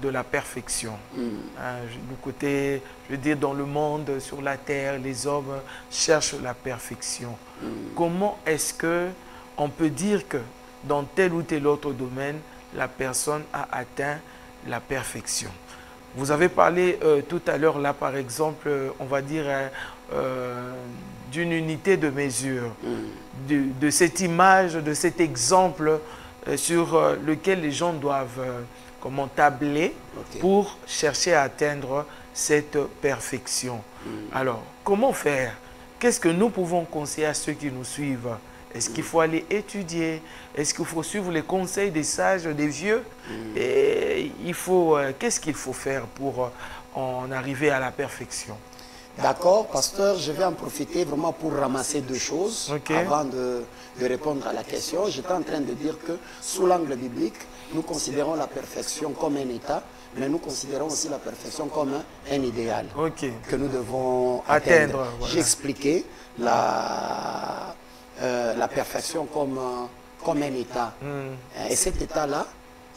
S1: de la perfection. Du côté, je veux dire, dans le monde, sur la terre, les hommes cherchent la perfection. Comment est-ce qu'on peut dire que dans tel ou tel autre domaine, la personne a atteint la perfection? Vous avez parlé tout à l'heure, là, par exemple, on va dire, d'une unité de mesure, de cette image, de cet exemple sur lequel les gens doivent tabler pour chercher à atteindre cette perfection. Alors, comment faire? Qu'est-ce que nous pouvons conseiller à ceux qui nous suivent? Est-ce qu'il faut aller étudier? Est-ce qu'il faut suivre les conseils des sages, des vieux? Et qu'est-ce qu'il faut faire pour en arriver à la perfection?
S2: D'accord, pasteur, je vais en profiter vraiment pour ramasser deux choses avant de répondre à la question. J'étais en train de dire que sous l'angle biblique, nous considérons la perfection comme un état, mais nous considérons aussi la perfection comme un idéal que nous devons atteindre. Voilà. J'ai expliqué la perfection comme un état. Et cet état-là,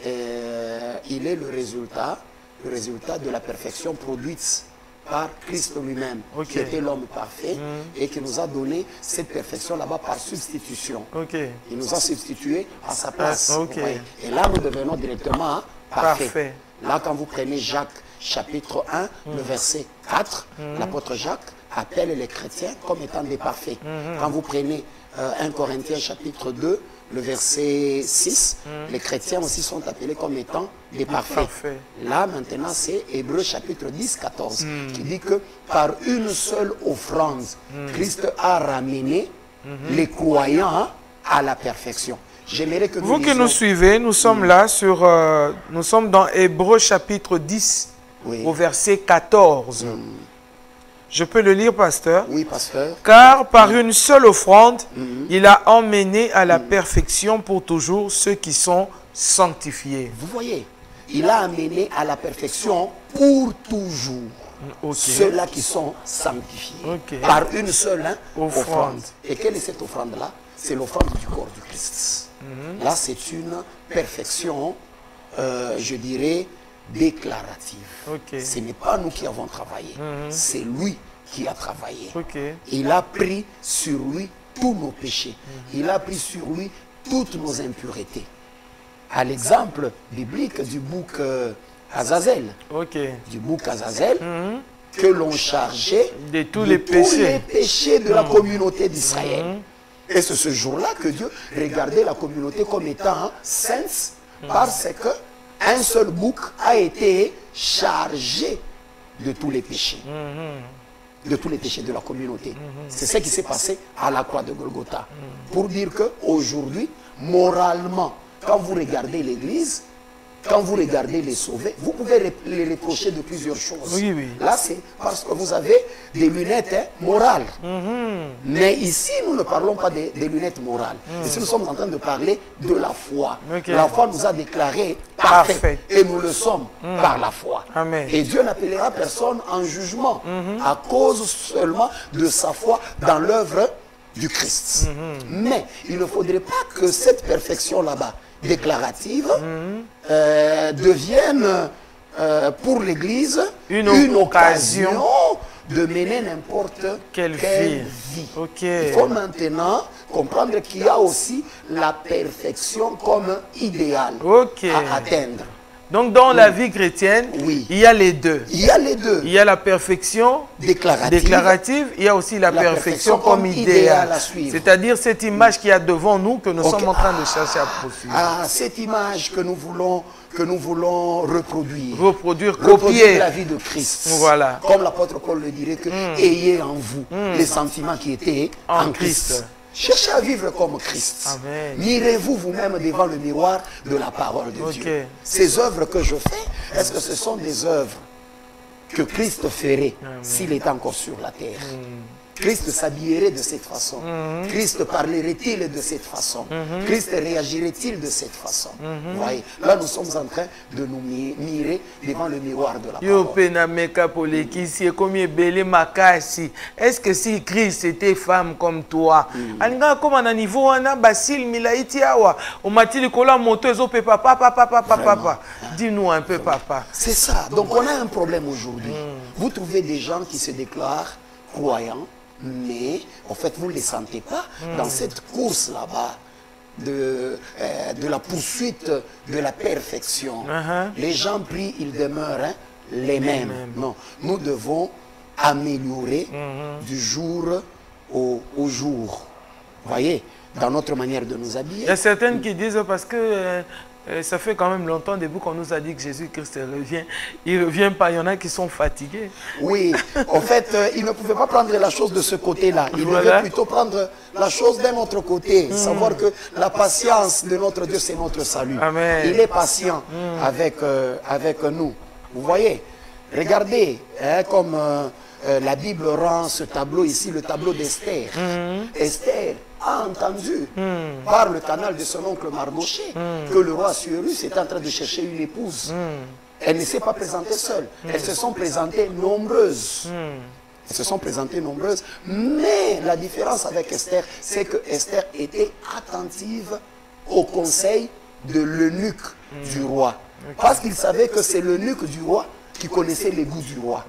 S2: il est le résultat de la perfection produite par Christ lui-même, qui était l'homme parfait et qui nous a donné cette perfection là-bas par substitution. Il nous a substitué à sa place. Et là, nous devenons directement parfaits. Là, quand vous prenez Jacques chapitre 1, le verset 4, l'apôtre Jacques appelle les chrétiens comme étant des parfaits. Quand vous prenez 1 Corinthiens chapitre 2, le verset 6, les chrétiens aussi sont appelés comme étant des parfaits. Là, maintenant, c'est Hébreux chapitre 10, 14, qui dit que par une seule offrande, Christ a ramené les croyants à la perfection. J'aimerais que
S1: vous qui nous suivez, nous sommes là nous sommes dans Hébreux chapitre 10, au verset 14. Je peux le lire, pasteur?
S2: Oui, pasteur.
S1: Car par une seule offrande, il a emmené à la perfection pour toujours ceux qui sont sanctifiés.
S2: Vous voyez, il a amené à la perfection pour toujours ceux-là qui sont sanctifiés. Par une seule offrande. Et quelle est cette offrande-là? C'est l'offrande du corps du Christ. Là, c'est une perfection, je dirais, déclarative. Ce n'est pas nous qui avons travaillé, c'est lui qui a travaillé. Il a pris sur lui tous nos péchés. Il a pris sur lui toutes nos impuretés. À l'exemple biblique du bouc Azazel, du bouc Azazel, que l'on chargeait
S1: de tous les péchés
S2: de la communauté d'Israël. Et c'est ce jour-là que Dieu regardait la communauté comme étant sainte, parce que un seul bouc a été chargé de tous les péchés. De tous les péchés de la communauté. C'est ce qui s'est passé à la croix de Golgotha. Pour dire qu'aujourd'hui, moralement, quand vous regardez l'Église, quand vous regardez les sauvés, vous pouvez les reprocher de plusieurs choses. Là, c'est parce que vous avez des lunettes morales. Mais ici, nous ne parlons pas des lunettes morales. Ici, nous sommes en train de parler de la foi. La foi nous a déclarés parfaits. Et nous le sommes par la foi. Et Dieu n'appellera personne en jugement à cause seulement de sa foi dans l'œuvre du Christ. Mais il ne faudrait pas que cette perfection là-bas, déclarative, devienne pour l'Église une occasion de mener n'importe quelle vie. Il faut maintenant comprendre qu'il y a aussi la perfection comme idéal à atteindre.
S1: Donc dans la vie chrétienne, il y a les deux.
S2: Il y a les deux.
S1: Il y a la perfection déclarative, il y a aussi la perfection comme idéal à suivre. C'est-à-dire cette image qu'il y a devant nous que nous sommes en train de chercher à poursuivre.
S2: Cette image que nous voulons reproduire.
S1: Copier
S2: la vie de Christ.
S1: Voilà.
S2: Comme l'apôtre Paul le dirait que ayez en vous les sentiments qui étaient en Christ. Cherchez à vivre comme Christ.
S1: Amen.
S2: Mirez-vous vous-même devant le miroir de la parole de Dieu. Ces œuvres que je fais, est-ce que ce sont des œuvres que Christ ferait s'il était encore sur la terre? Christ s'habillerait de cette façon. Christ parlerait-il de cette façon? Christ réagirait-il de cette façon? Vous voyez, là nous sommes en train de nous mirer devant le miroir de la parole.
S1: Est-ce que si Christ était femme comme toi, dis-nous un peu, papa.
S2: C'est ça. Donc on a un problème aujourd'hui. Vous trouvez des gens qui se déclarent croyants, mais en fait vous ne les sentez pas dans cette course là-bas de la poursuite de la perfection. Les gens prient, ils demeurent les mêmes. Non, nous devons améliorer du jour au jour. Vous voyez, dans notre manière de nous habiller.
S1: Il y a certaines qui disent parce que ça fait quand même longtemps depuis qu'on nous a dit que Jésus-Christ revient. Il ne revient pas. Il y en a qui sont fatigués.
S2: Oui, en fait, il ne pouvait pas prendre la chose de ce côté-là. Il devait plutôt prendre la chose d'un autre côté. Savoir que la patience de notre Dieu, c'est notre salut.
S1: Amen.
S2: Il est patient avec nous. Vous voyez, regardez, hein, comme la Bible rend ce tableau ici, le tableau d'Esther. Esther a entendu par le canal de son oncle Mardoché que le roi Assuérus était en train de chercher une épouse. Elle ne s'est pas présentée seule. Elles se sont présentées nombreuses. Elles se sont présentées nombreuses. Mais la différence avec Esther, c'est que Esther était attentive au conseil de l'eunuque du roi. Parce qu'il savait que c'est l'eunuque du roi qui connaissait les goûts du roi.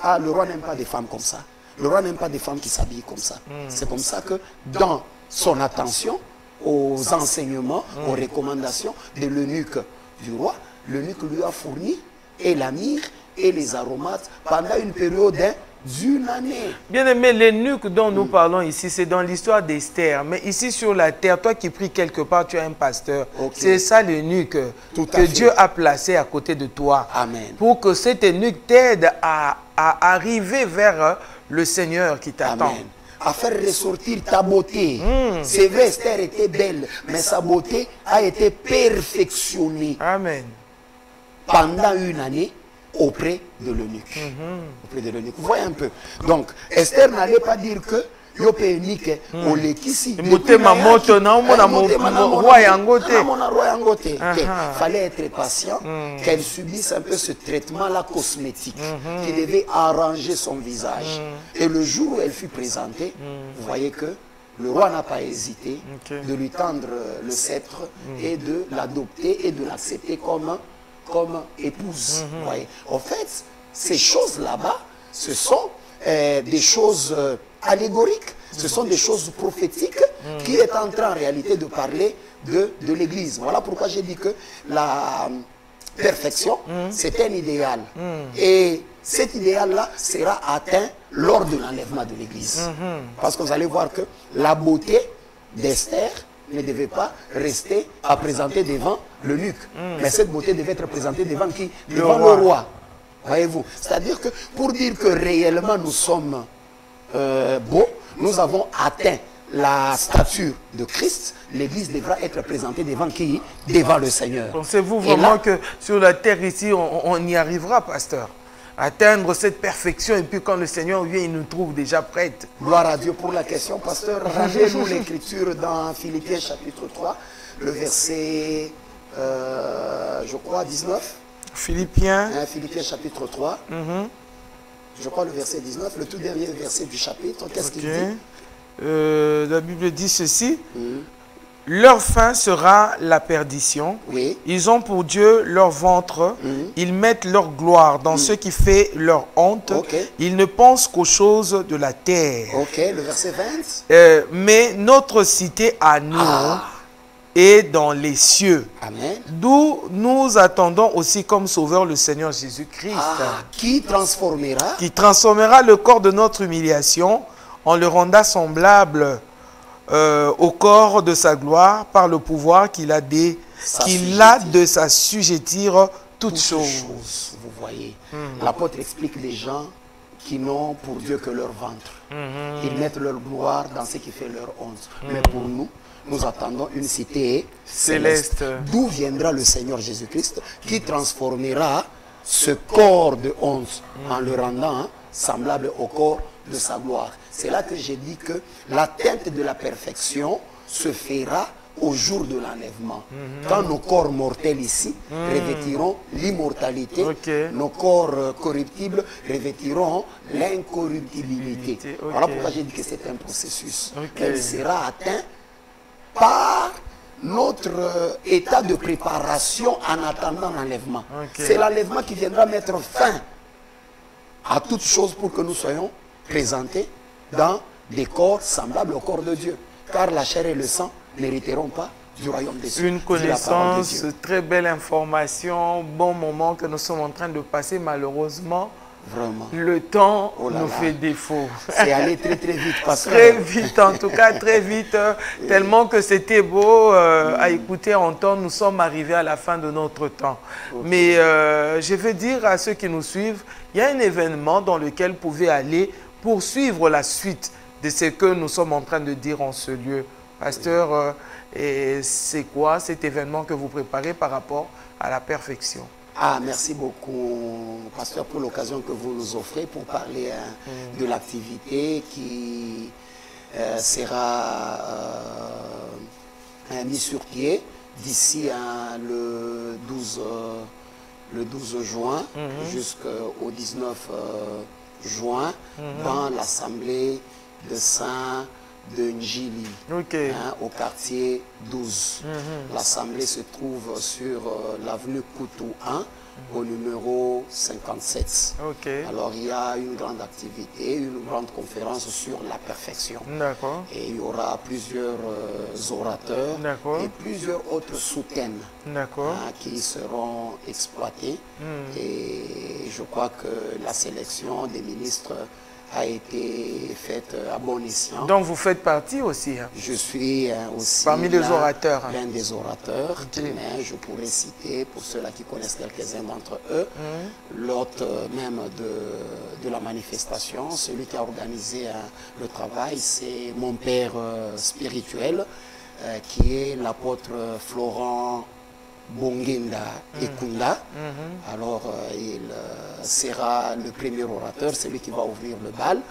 S2: Ah, le roi n'aime pas des femmes comme ça. Le roi n'aime pas des femmes qui s'habillent comme ça. C'est comme ça que dans son attention aux enseignements, aux recommandations de l'eunuque du roi, l'eunuque lui a fourni et la myrrhe et les aromates pendant une période d'une année.
S1: Bien aimé, l'eunuque dont nous parlons ici, c'est dans l'histoire d'Esther. Mais ici sur la terre, toi qui pries quelque part, tu es un pasteur. C'est ça l'eunuque que Dieu a placé à côté de toi.
S2: Amen.
S1: Pour que cet eunuque t'aide à arriver vers le Seigneur qui t'attend.
S2: À faire ressortir ta beauté. C'est vrai, Esther était belle, mais sa beauté a été perfectionnée.
S1: Amen.
S2: Pendant une année auprès de l'eunuque. Auprès de l'eunuque. Vous voyez un peu. Donc, Esther n'allait pas dire que il fallait être patient, qu'elle subisse un peu ce traitement-là cosmétique, qui devait arranger son visage. Et le jour où elle fut présentée, vous voyez que le roi n'a pas hésité de lui tendre le sceptre et de l'adopter et de l'accepter comme épouse. Vous voyez. En fait, ces choses là-bas, ce sont des choses allégoriques, ce sont des choses prophétiques qui est en train en réalité de parler de l'Église. Voilà pourquoi j'ai dit que la perfection, c'est un idéal. Et cet idéal-là sera atteint lors de l'enlèvement de l'Église. Parce que vous allez voir que la beauté d'Esther ne devait pas rester à présenter devant l'eunuque. Mais cette beauté devait être présentée devant qui? Devant le roi. Voyez-vous? C'est-à-dire que pour dire que réellement nous sommes beaux, nous avons atteint la stature de Christ, l'Église devra être présentée devant qui? Devant le Seigneur.
S1: Pensez-vous vraiment que sur la terre ici, on y arrivera, pasteur? Atteindre cette perfection et puis quand le Seigneur vient, il nous trouve déjà prêtes.
S2: Gloire à Dieu pour la question, pasteur. Rendez-nous l'écriture dans Philippiens chapitre 3, le verset, je crois, 19.
S1: Philippiens.
S2: Philippiens chapitre 3. Je crois le verset 19, le tout dernier verset du chapitre. Qu'est-ce qu'il dit?
S1: La Bible dit ceci. Leur fin sera la perdition. Ils ont pour Dieu leur ventre. Ils mettent leur gloire dans ce qui fait leur honte. Ils ne pensent qu'aux choses de la terre.
S2: Le verset 20.
S1: Mais notre cité à nous est dans les cieux. D'où nous attendons aussi comme sauveur le Seigneur Jésus-Christ.
S2: Qui transformera?
S1: Qui transformera le corps de notre humiliation en le rendant semblable au corps de sa gloire par le pouvoir qu'il a de s'assujettir toutes choses.
S2: Vous voyez, l'apôtre explique des gens qui n'ont pour Dieu que leur ventre. Ils mettent leur gloire dans ce qui fait leur honte. Mais pour nous, nous attendons une cité céleste. D'où viendra le Seigneur Jésus-Christ qui transformera ce corps de honte en le rendant semblable au corps de sa gloire. C'est là que j'ai dit que l'atteinte de la perfection se fera au jour de l'enlèvement. Quand nos corps mortels ici revêtiront l'immortalité, nos corps corruptibles revêtiront l'incorruptibilité. Voilà pourquoi j'ai dit que c'est un processus. Mais il sera atteint par notre état de préparation en attendant l'enlèvement. C'est l'enlèvement qui viendra mettre fin à toute chose pour que nous soyons présentés dans des corps semblables au corps de Dieu. Car la chair et le sang n'hériteront pas du royaume des cieux.
S1: Une connaissance, très belle information, bon moment que nous sommes en train de passer. Malheureusement,
S2: vraiment,
S1: le temps nous fait défaut.
S2: C'est allé très très vite.
S1: Très vite, en tout cas, très vite. Tellement que c'était beau à écouter, à entendre. Nous sommes arrivés à la fin de notre temps. Mais je veux dire à ceux qui nous suivent, il y a un événement dans lequel vous pouvez aller pour suivre la suite de ce que nous sommes en train de dire en ce lieu. Pasteur, c'est quoi cet événement que vous préparez par rapport à la perfection?
S2: Merci beaucoup, pasteur, pour l'occasion que vous nous offrez pour parler de l'activité qui sera mise sur pied d'ici le 12 juin jusqu'au 19 juin dans l'assemblée de Saint de Njili, au quartier 12. L'assemblée se trouve sur l'avenue Koutou 1, au numéro 57. Alors il y a une grande activité, une grande conférence sur la perfection. Et il y aura plusieurs orateurs et plusieurs autres sous-thèmes qui seront exploités. Et je crois que la sélection des ministres a été faite à bon escient.
S1: Donc vous faites partie aussi?
S2: Je suis aussi
S1: parmi les orateurs.
S2: L'un des orateurs, mais je pourrais citer, pour ceux-là qui connaissent quelques-uns d'entre eux, l'hôte même de la manifestation, celui qui a organisé le travail, c'est mon père spirituel, qui est l'apôtre Florent Bongenda Ekunda. Alors il sera le premier orateur, celui qui va ouvrir le bal.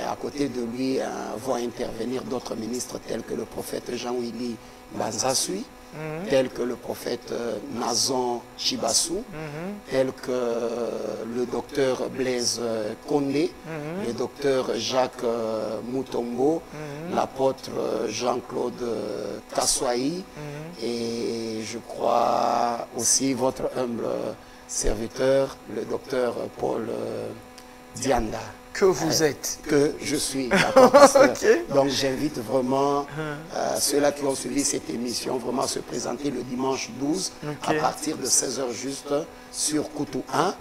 S2: À côté de lui vont intervenir d'autres ministres tels que le prophète Jean-Willy Banzasui, tel que le prophète Nazon Chibassou, tel que le docteur Blaise Condé, le docteur Jacques Moutombo, l'apôtre Jean-Claude Kassoaï, et je crois aussi votre humble serviteur, le docteur Paul Dianda.
S1: Que vous êtes.
S2: Que je suis, d'accord, Donc j'invite vraiment ceux-là qui ont suivi cette émission vraiment à se présenter le dimanche 12 à partir de 16h juste sur Koutou 1.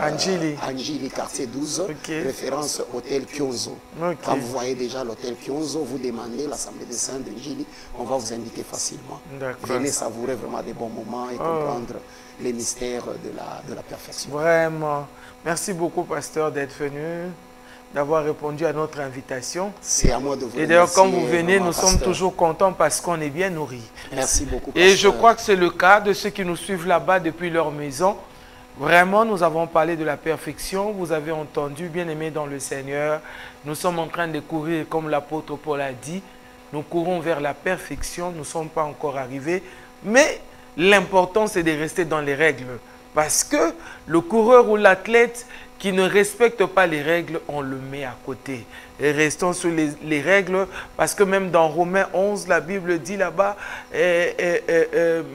S2: Anjili, quartier 12, référence hôtel Kyonzo. Quand vous voyez déjà l'hôtel Kyonzo, vous demandez l'Assemblée des Saints d'Anjili, on va vous indiquer facilement. Venez savourer vraiment des bons moments et comprendre les mystères de la perfection.
S1: Vraiment. Merci beaucoup, pasteur, d'être venu, d'avoir répondu à notre invitation.
S2: C'est à moi de vous remercier.
S1: Et d'ailleurs, quand vous venez, nous sommes toujours contents parce qu'on est bien nourris.
S2: Merci beaucoup, pasteur.
S1: Et je crois que c'est le cas de ceux qui nous suivent là-bas depuis leur maison. Vraiment, nous avons parlé de la perfection. Vous avez entendu, bien-aimés dans le Seigneur, nous sommes en train de courir, comme l'apôtre Paul a dit, nous courons vers la perfection, nous ne sommes pas encore arrivés. Mais l'important, c'est de rester dans les règles. Parce que le coureur ou l'athlète qui ne respecte pas les règles, on le met à côté. Et restons sur les règles, parce que même dans Romains 11, la Bible dit là-bas,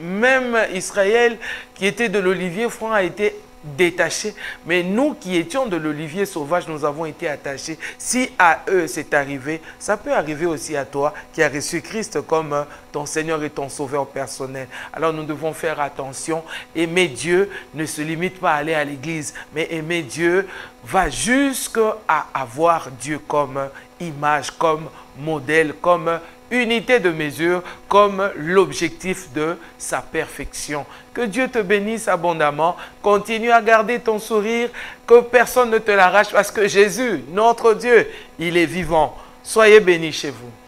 S1: même Israël qui était de l'olivier franc a été détachés, mais nous qui étions de l'olivier sauvage, nous avons été attachés. Si à eux c'est arrivé, ça peut arriver aussi à toi qui as reçu Christ comme ton Seigneur et ton Sauveur personnel. Alors nous devons faire attention. Aimer Dieu ne se limite pas à aller à l'église, mais aimer Dieu va jusqu'à avoir Dieu comme image, comme modèle, comme unité de mesure comme l'objectif de sa perfection. Que Dieu te bénisse abondamment. Continue à garder ton sourire, que personne ne te l'arrache parce que Jésus, notre Dieu, il est vivant. Soyez bénis chez vous.